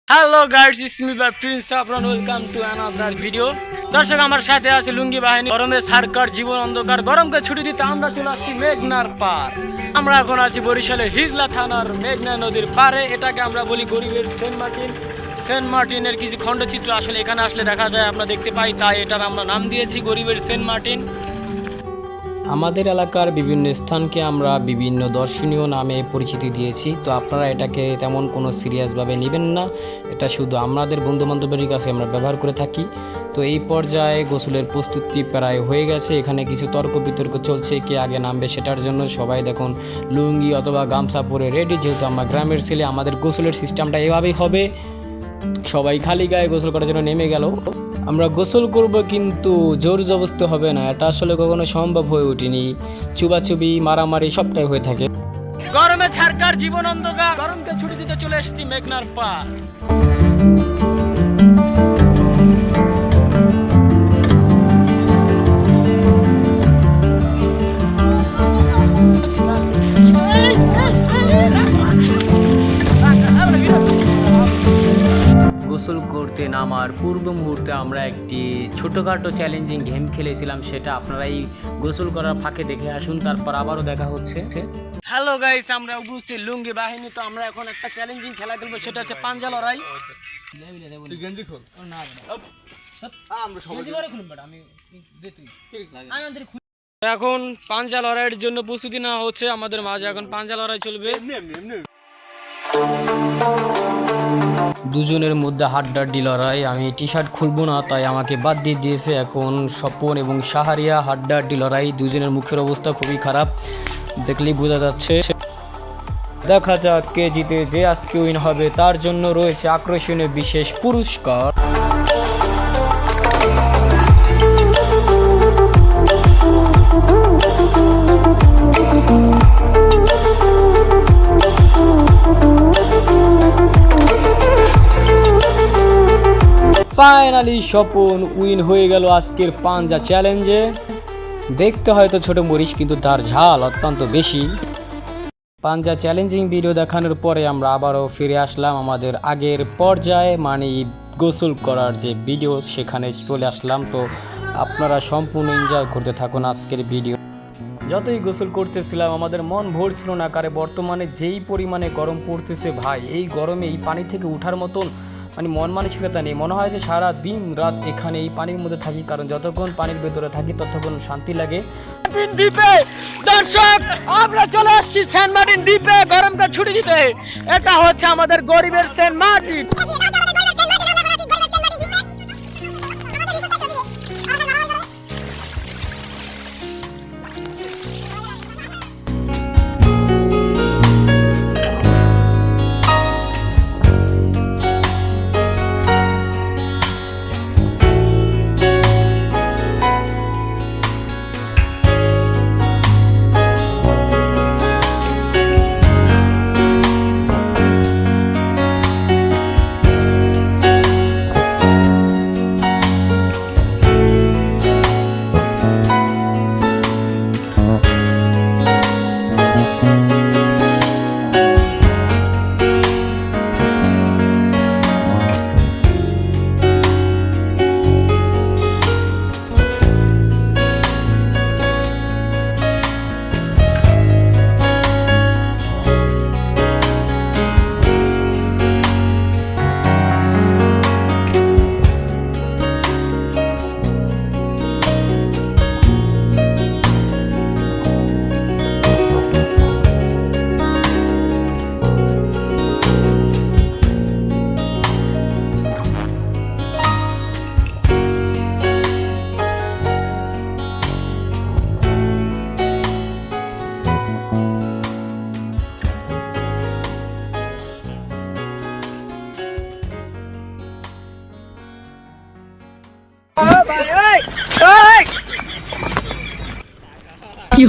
Hello guys, it's me by Prince Saffron, welcome to another video. দর্শক, আমার সাথে আছে লুঙ্গি বাহিনী। গরমে সারকার জীবন অন্ধকার, গরমকে ছুটি দিতে আমরা চলে আসছি মেঘনার পার। আমরা এখন আছি বরিশালের হিজলা থানার মেঘনা নদীর পারে। এটাকে আমরা বলি গরিবের সেন্ট মার্টিন। সেন্ট মার্টিনের কিছু খণ্ডচিত্র আসলে এখানে আসলে দেখা যায়, আমরা দেখতে পাই, তাই এটার আমরা নাম দিয়েছি গরিবের সেন্ট মার্টিন। আমাদের এলাকার বিভিন্ন স্থানকে আমরা বিভিন্ন দর্শনীয় নামে পরিচিতি দিয়েছি, তো আপনারা এটাকে তেমন কোনো সিরিয়াসভাবে নেবেন না। এটা শুধু আমাদের বন্ধুবান্ধবের কাছে আমরা ব্যবহার করে থাকি। তো এই পর্যায়ে গোসলের প্রস্তুতি প্রায় হয়ে গেছে। এখানে কিছু তর্ক বিতর্ক চলছে, কে আগে নামবে সেটার জন্য সবাই দেখুন লুঙ্গি অথবা গামছা পরে রেডি। যেহেতু আমরা গ্রামের ছেলে, আমাদের গোসলের সিস্টেমটা এভাবেই হবে। সবাই খালি গায়ে গোসল করার জন্য নেমে গেল। আমরা গোসল করব, কিন্তু জোর জবরদস্তি হবে না, এটা আসলে কখনো সম্ভব হয়ে ওঠেনি। চুবাচুবি মারামারি সবটাই হয়ে থাকে। গরমে ছারকার জীবন অন্ধকার, গরমকে ছুটি দিতে চলে এসেছি মেঘনার পার। গোসল করতে নামার পূর্ব মুহূর্তে আমরা একটি ছোটোখাটো চ্যালেঞ্জিং গেম খেলেছিলাম, সেটা আপনারা এই গোসল করার ফাঁকে দেখে আসুন, তারপর আবারও দেখা হচ্ছে। হ্যালো গাইস, আমরা উপস্থিত লুঙ্গি বাহিনী। তো আমরা এখন একটা চ্যালেঞ্জিং খেলা খেলবো, সেটা হচ্ছে পাঞ্জা লড়াই। এখন পাঞ্জা লড়াইয়ের জন্য প্রস্তুতি নেওয়া হচ্ছে আমাদের মাঝে। এখন পাঞ্জা লড়াই চলবে। দুজনের মধ্যে হাড্ডাড্ডি লড়াই। আমি টি শার্ট খুলবো না, তাই আমাকে বাদ দিয়ে দিয়েছে। এখন স্বপন এবং সাহারিয়া হাড্ডাড্ডি লড়াই। দুজনের মুখের অবস্থা খুবই খারাপ, দেখলেই বোঝা যাচ্ছে। দেখা যাক কে জিতে। যে আজকে উইন হবে তার জন্য রয়েছে আকর্ষণীয় বিশেষ পুরস্কার। ফাইনালি স্বপন উইন হয়ে গেল আজকের পাঞ্জা চ্যালেঞ্জে। দেখতে হয়তো ছোট মরিচ, কিন্তু তার ঝাল অত্যন্ত বেশি। পাঞ্জা চ্যালেঞ্জিং ভিডিও দেখানোর পরে আমরা আবারও ফিরে আসলাম আমাদের আগের পর্যায়ে, মানে গোসল করার যে ভিডিও, সেখানে চলে আসলাম। তো আপনারা সম্পূর্ণ এনজয় করতে থাকুন আজকের ভিডিও। যতই গোসল করতেছিলাম আমাদের মন ভরছিল না, কারণ বর্তমানে যেই পরিমাণে গরম পড়তেছে ভাই, এই গরমে এই পানি থেকে ওঠার মতন মানে মন মানসিকতা নেই। মনে হয় যে সারা দিন রাত এখানে এই পানির মধ্যে থাকি, কারণ যতক্ষণ পানির ভেতরে থাকি ততক্ষণ শান্তি লাগে। দ্বীপে দর্শক, আমরা চলে আসছি সেন্ট মার্টিন দ্বীপে গরমকে ছুটি দিতে। এটা হচ্ছে আমাদের গরিবের সেন্ট মার্টিন। কি